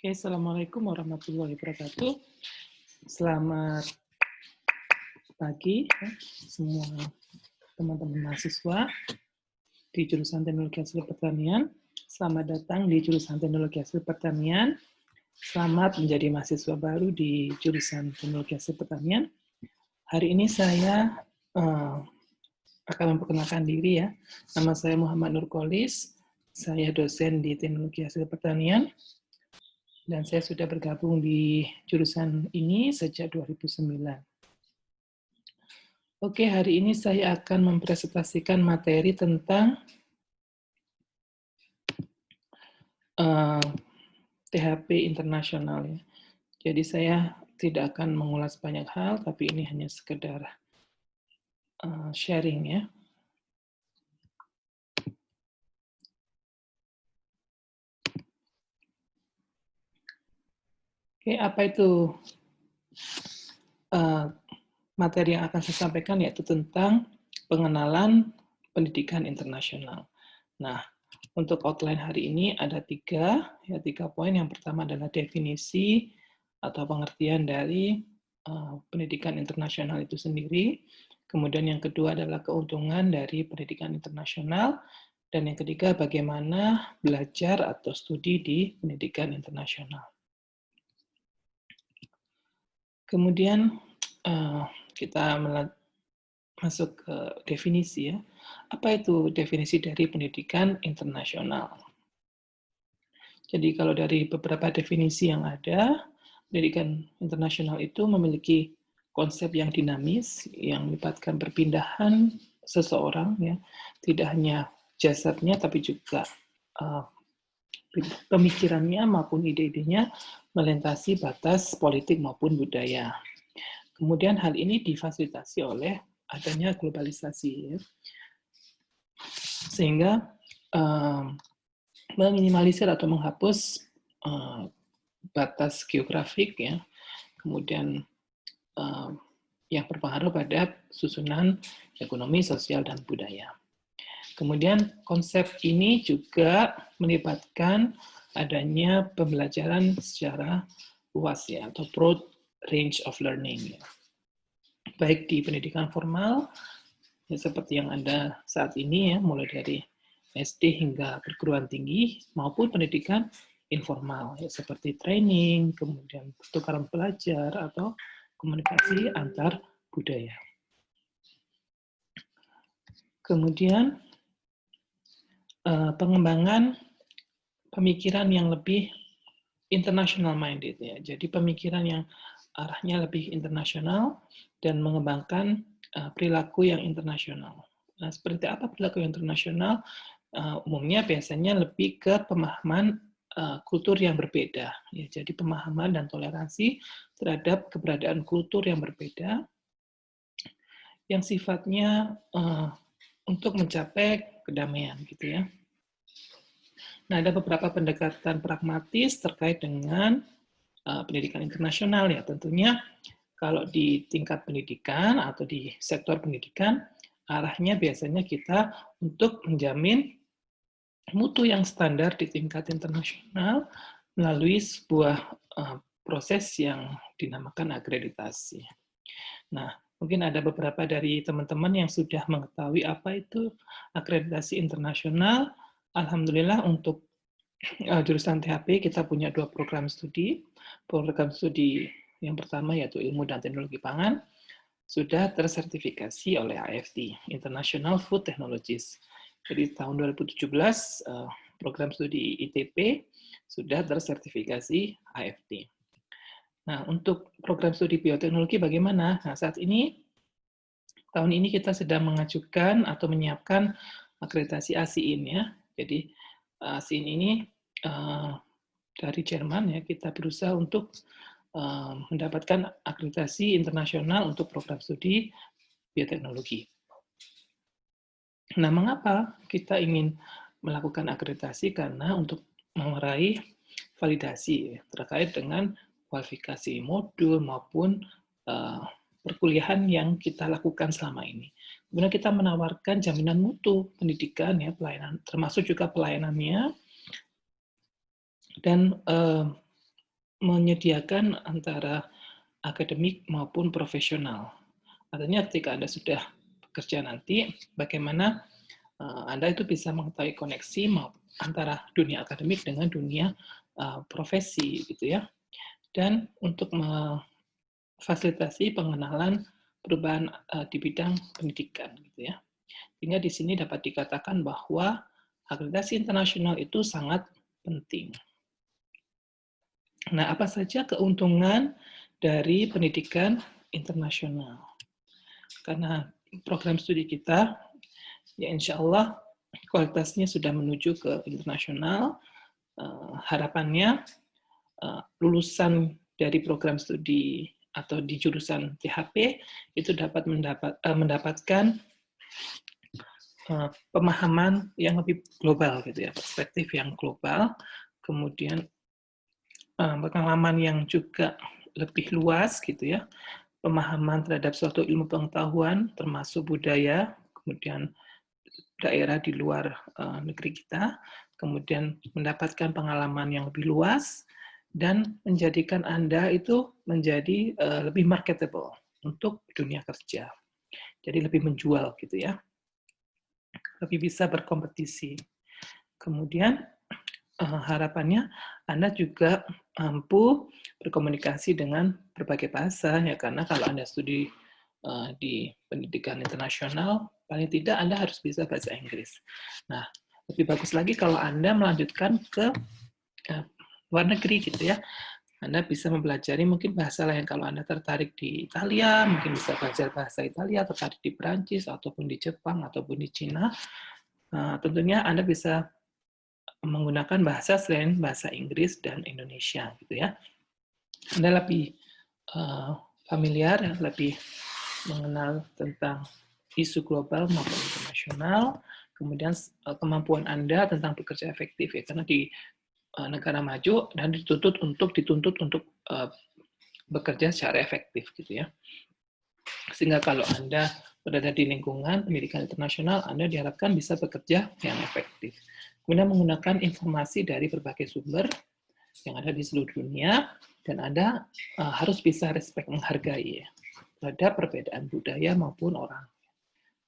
Oke, Assalamualaikum warahmatullahi wabarakatuh. Selamat pagi semua teman-teman mahasiswa di jurusan Teknologi Hasil Pertanian. Selamat datang di jurusan Teknologi Hasil Pertanian. Selamat menjadi mahasiswa baru di jurusan Teknologi Hasil Pertanian. Hari ini saya akan memperkenalkan diri ya. Nama saya Muhammad Nurkolis. Saya dosen di Teknologi Hasil Pertanian. Dan saya sudah bergabung di jurusan ini sejak 2009. Oke, hari ini saya akan mempresentasikan materi tentang THP internasional. Ya. Jadi saya tidak akan mengulas banyak hal, tapi ini hanya sekedar sharing ya. Oke, apa itu materi yang akan saya sampaikan, yaitu tentang pengenalan pendidikan internasional. Nah, untuk outline hari ini ada tiga poin. Yang pertama adalah definisi atau pengertian dari pendidikan internasional itu sendiri. Kemudian yang kedua adalah keuntungan dari pendidikan internasional. Dan yang ketiga, bagaimana belajar atau studi di pendidikan internasional. Kemudian kita masuk ke definisi ya. Apa itu definisi dari pendidikan internasional? Jadi kalau dari beberapa definisi yang ada, pendidikan internasional itu memiliki konsep yang dinamis, yang melibatkan perpindahan seseorang, ya, tidak hanya jasadnya, tapi juga pemikirannya maupun ide-idenya melintasi batas politik maupun budaya. Kemudian hal ini difasilitasi oleh adanya globalisasi, ya, sehingga meminimalisir atau menghapus batas geografik, ya, kemudian yang berpengaruh pada susunan ekonomi, sosial, dan budaya. Kemudian konsep ini juga melibatkan adanya pembelajaran secara luas ya, atau broad range of learning, ya. Baik di pendidikan formal ya, seperti yang ada saat ini ya, mulai dari SD hingga perguruan tinggi, maupun pendidikan informal ya, seperti training, kemudian pertukaran pelajar atau komunikasi antar budaya. Kemudian pengembangan pemikiran yang lebih international minded ya. Jadi pemikiran yang arahnya lebih internasional dan mengembangkan perilaku yang internasional. Nah, seperti apa perilaku yang internasional? Umumnya biasanya lebih ke pemahaman kultur yang berbeda. Ya, jadi pemahaman dan toleransi terhadap keberadaan kultur yang berbeda yang sifatnya untuk mencapai kedamaian gitu ya. Nah, ada beberapa pendekatan pragmatis terkait dengan pendidikan internasional ya. Tentunya kalau di tingkat pendidikan atau di sektor pendidikan, arahnya biasanya kita untuk menjamin mutu yang standar di tingkat internasional melalui sebuah proses yang dinamakan akreditasi. Nah, mungkin ada beberapa dari teman-teman yang sudah mengetahui apa itu akreditasi internasional. Alhamdulillah untuk jurusan THP kita punya 2 program studi. Program studi yang pertama yaitu Ilmu dan Teknologi Pangan, sudah tersertifikasi oleh IFT, International Food Technologies. Jadi tahun 2017 program studi ITP sudah tersertifikasi IFT. Nah, untuk program studi bioteknologi bagaimana? Nah, saat ini tahun ini kita sedang mengajukan atau menyiapkan akreditasi ASIIN ya. Jadi ASIIN ini dari Jerman ya, kita berusaha untuk mendapatkan akreditasi internasional untuk program studi bioteknologi. Nah, mengapa kita ingin melakukan akreditasi? Karena untuk meraih validasi terkait dengan kualifikasi modul maupun perkuliahan yang kita lakukan selama ini. Kemudian kita menawarkan jaminan mutu pendidikan ya, pelayanan, termasuk juga pelayanannya, dan menyediakan antara akademik maupun profesional. Artinya ketika Anda sudah bekerja nanti, bagaimana Anda itu bisa mengetahui koneksi antara dunia akademik dengan dunia profesi, gitu ya. Dan untuk memfasilitasi pengenalan perubahan di bidang pendidikan, gitu ya. Sehingga di sini dapat dikatakan bahwa akreditasi internasional itu sangat penting. Nah, apa saja keuntungan dari pendidikan internasional? Karena program studi kita, ya insya Allah kualitasnya sudah menuju ke internasional, harapannya lulusan dari program studi atau di jurusan THP itu dapat mendapatkan pemahaman yang lebih global, gitu ya, perspektif yang global, kemudian pengalaman yang juga lebih luas, gitu ya, pemahaman terhadap suatu ilmu pengetahuan termasuk budaya, kemudian daerah di luar negeri kita, kemudian mendapatkan pengalaman yang lebih luas dan menjadikan Anda itu menjadi lebih marketable untuk dunia kerja. Jadi lebih menjual, gitu ya. Lebih bisa berkompetisi. Kemudian harapannya Anda juga mampu berkomunikasi dengan berbagai bahasa, ya, karena kalau Anda studi di pendidikan internasional, paling tidak Anda harus bisa bahasa Inggris. Nah, lebih bagus lagi kalau Anda melanjutkan ke luar negeri, gitu ya. Anda bisa mempelajari mungkin bahasa lain. Kalau Anda tertarik di Italia, mungkin bisa belajar bahasa Italia, tertarik di Perancis, ataupun di Jepang, ataupun di Cina. Tentunya Anda bisa menggunakan bahasa selain bahasa Inggris dan Indonesia, gitu ya. Anda lebih familiar, lebih mengenal tentang isu global maupun internasional, kemudian kemampuan Anda tentang bekerja efektif, ya, karena di negara maju dan dituntut untuk bekerja secara efektif, gitu ya. Sehingga kalau Anda berada di lingkungan pendidikan internasional, Anda diharapkan bisa bekerja yang efektif. Kemudian menggunakan informasi dari berbagai sumber yang ada di seluruh dunia, dan Anda harus bisa respect, menghargai, ya, terhadap perbedaan budaya maupun orang.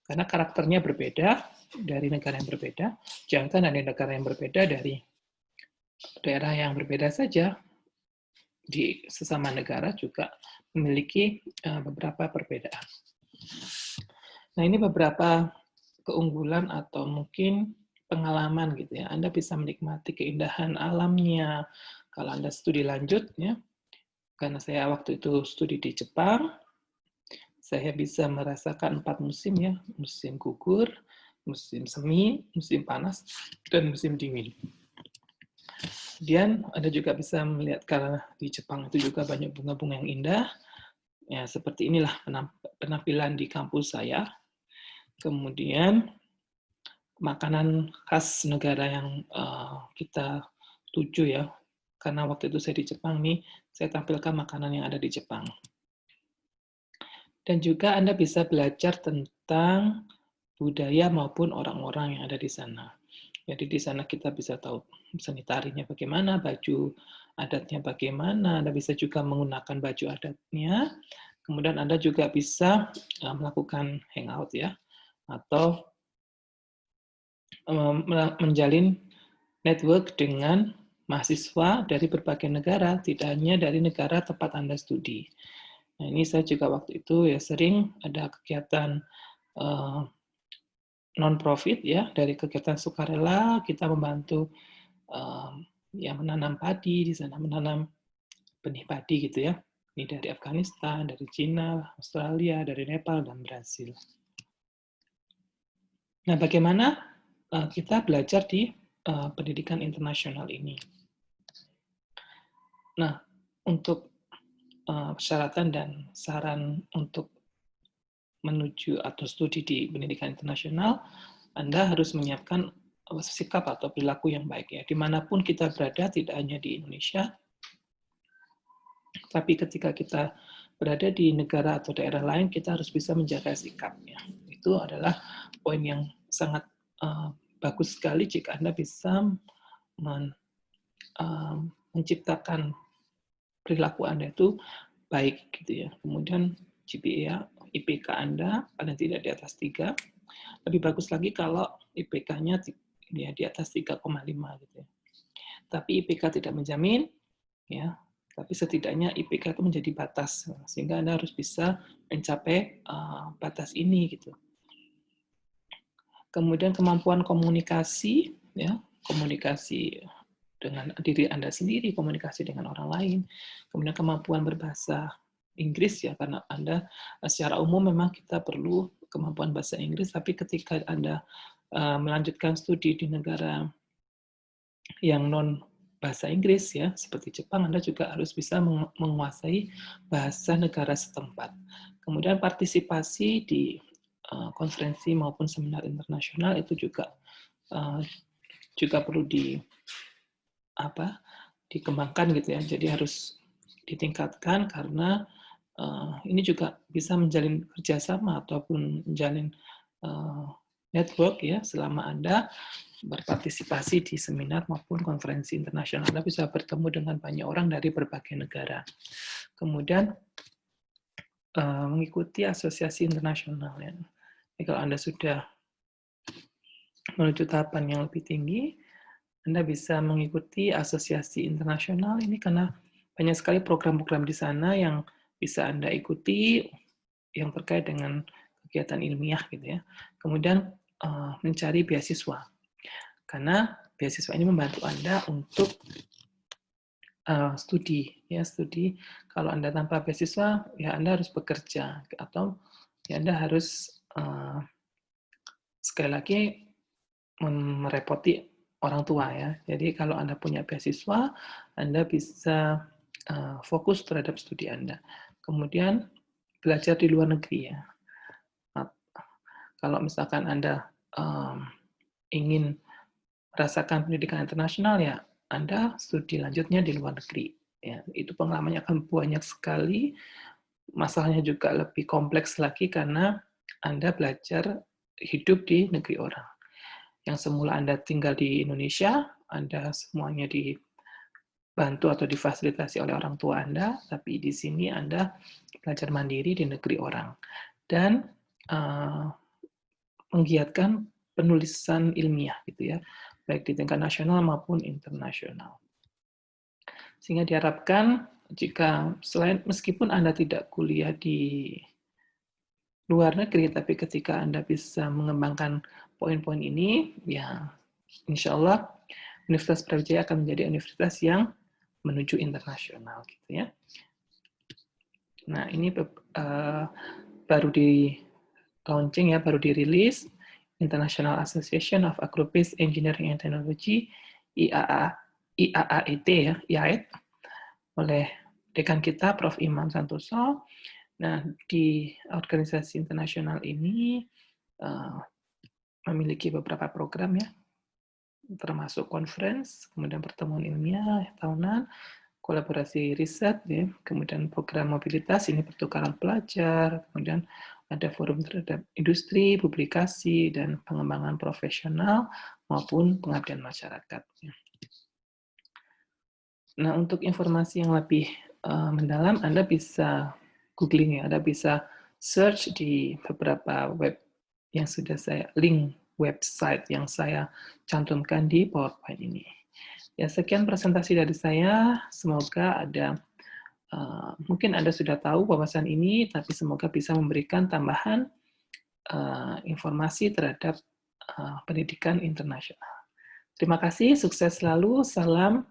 Karena karakternya berbeda dari negara yang berbeda, jangan dari negara yang berbeda dari daerah yang berbeda saja, di sesama negara juga memiliki beberapa perbedaan. Nah, ini beberapa keunggulan atau mungkin pengalaman, gitu ya. Anda bisa menikmati keindahan alamnya kalau Anda studi lanjut, ya. Karena saya waktu itu studi di Jepang, saya bisa merasakan 4 musim, ya. Musim gugur, musim semi, musim panas, dan musim dingin. Kemudian Anda juga bisa melihat, karena di Jepang itu juga banyak bunga-bunga yang indah. Ya, seperti inilah penampilan di kampus saya. Kemudian makanan khas negara yang kita tuju, ya. Karena waktu itu saya di Jepang nih, saya tampilkan makanan yang ada di Jepang. Dan juga Anda bisa belajar tentang budaya maupun orang-orang yang ada di sana. Jadi di sana kita bisa tahu seni tarinya bagaimana, baju adatnya bagaimana, Anda bisa juga menggunakan baju adatnya. Kemudian Anda juga bisa melakukan hangout, ya, atau menjalin network dengan mahasiswa dari berbagai negara, tidak hanya dari negara tempat Anda studi. Nah, ini saya juga waktu itu ya sering ada kegiatan non-profit, ya, dari kegiatan sukarela, kita membantu ya menanam padi di sana, menanam benih padi, gitu ya. Ini dari Afghanistan, dari Cina, Australia, dari Nepal, dan Brasil. Nah, bagaimana kita belajar di pendidikan internasional ini? Nah, untuk persyaratan dan saran untuk menuju atau studi di pendidikan internasional, Anda harus menyiapkan sikap atau perilaku yang baik, ya. Dimanapun kita berada, tidak hanya di Indonesia, tapi ketika kita berada di negara atau daerah lain, kita harus bisa menjaga sikapnya. Itu adalah poin yang sangat bagus sekali jika Anda bisa menciptakan perilaku Anda itu baik gitu ya. Kemudian GPA, IPK Anda paling tidak di atas 3. Lebih bagus lagi kalau IPK-nya ya di atas 3,5 gitu ya. Tapi IPK tidak menjamin ya, tapi setidaknya IPK itu menjadi batas sehingga Anda harus bisa mencapai batas ini gitu. Kemudian kemampuan komunikasi ya, komunikasi dengan diri Anda sendiri, komunikasi dengan orang lain, kemudian kemampuan berbahasa Inggris ya, karena Anda secara umum memang kita perlu kemampuan bahasa Inggris, tapi ketika Anda melanjutkan studi di negara yang non bahasa Inggris ya, seperti Jepang, Anda juga harus bisa menguasai bahasa negara setempat. Kemudian partisipasi di konferensi maupun seminar internasional itu juga perlu dikembangkan gitu ya. Jadi harus ditingkatkan karena ini juga bisa menjalin kerjasama ataupun menjalin network ya selama Anda berpartisipasi di seminar maupun konferensi internasional. Anda bisa bertemu dengan banyak orang dari berbagai negara. Kemudian mengikuti asosiasi internasional ya. Jadi kalau Anda sudah menuju tahapan yang lebih tinggi, Anda bisa mengikuti asosiasi internasional ini karena banyak sekali program-program di sana yang bisa Anda ikuti yang terkait dengan kegiatan ilmiah gitu ya. Kemudian mencari beasiswa. Karena beasiswa ini membantu Anda untuk studi ya, studi. Kalau Anda tanpa beasiswa ya Anda harus bekerja atau ya Anda harus sekali lagi merepoti orang tua ya. Jadi kalau Anda punya beasiswa, Anda bisa fokus terhadap studi Anda. Kemudian belajar di luar negeri ya. Kalau misalkan Anda ingin merasakan pendidikan internasional ya, Anda studi lanjutnya di luar negeri. Ya, itu pengalamannya akan banyak sekali. Masalahnya juga lebih kompleks lagi karena Anda belajar hidup di negeri orang. Yang semula Anda tinggal di Indonesia, Anda semuanya dibantu atau difasilitasi oleh orang tua Anda, tapi di sini Anda belajar mandiri di negeri orang. Dan menggiatkan penulisan ilmiah gitu ya, baik di tingkat nasional maupun internasional. Sehingga diharapkan jika meskipun Anda tidak kuliah di luar negeri, tapi ketika Anda bisa mengembangkan poin-poin ini, ya insya Allah Universitas Brawijaya akan menjadi universitas yang menuju internasional gitu ya. Nah ini baru di launching ya, baru dirilis International Association of Agro-Based Engineering and Technology IAAET ya, IAET oleh dekan kita Prof. Imam Santoso. Nah, di organisasi internasional ini memiliki beberapa program ya, termasuk conference, kemudian pertemuan ilmiah tahunan, kolaborasi riset, ya, kemudian program mobilitas, ini pertukaran pelajar, kemudian ada forum terhadap industri, publikasi, dan pengembangan profesional maupun pengabdian masyarakat. Nah, untuk informasi yang lebih mendalam, Anda bisa googling ya, Anda bisa search di beberapa web yang sudah saya link website yang saya cantumkan di PowerPoint ini. Ya, sekian presentasi dari saya. Semoga ada, mungkin Anda sudah tahu wawasan ini, tapi semoga bisa memberikan tambahan informasi terhadap pendidikan internasional. Terima kasih, sukses selalu, salam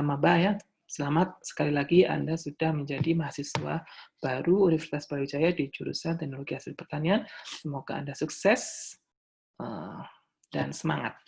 maba ya. Selamat sekali lagi Anda sudah menjadi mahasiswa baru Universitas Brawijaya di jurusan Teknologi Hasil Pertanian. Semoga Anda sukses dan semangat.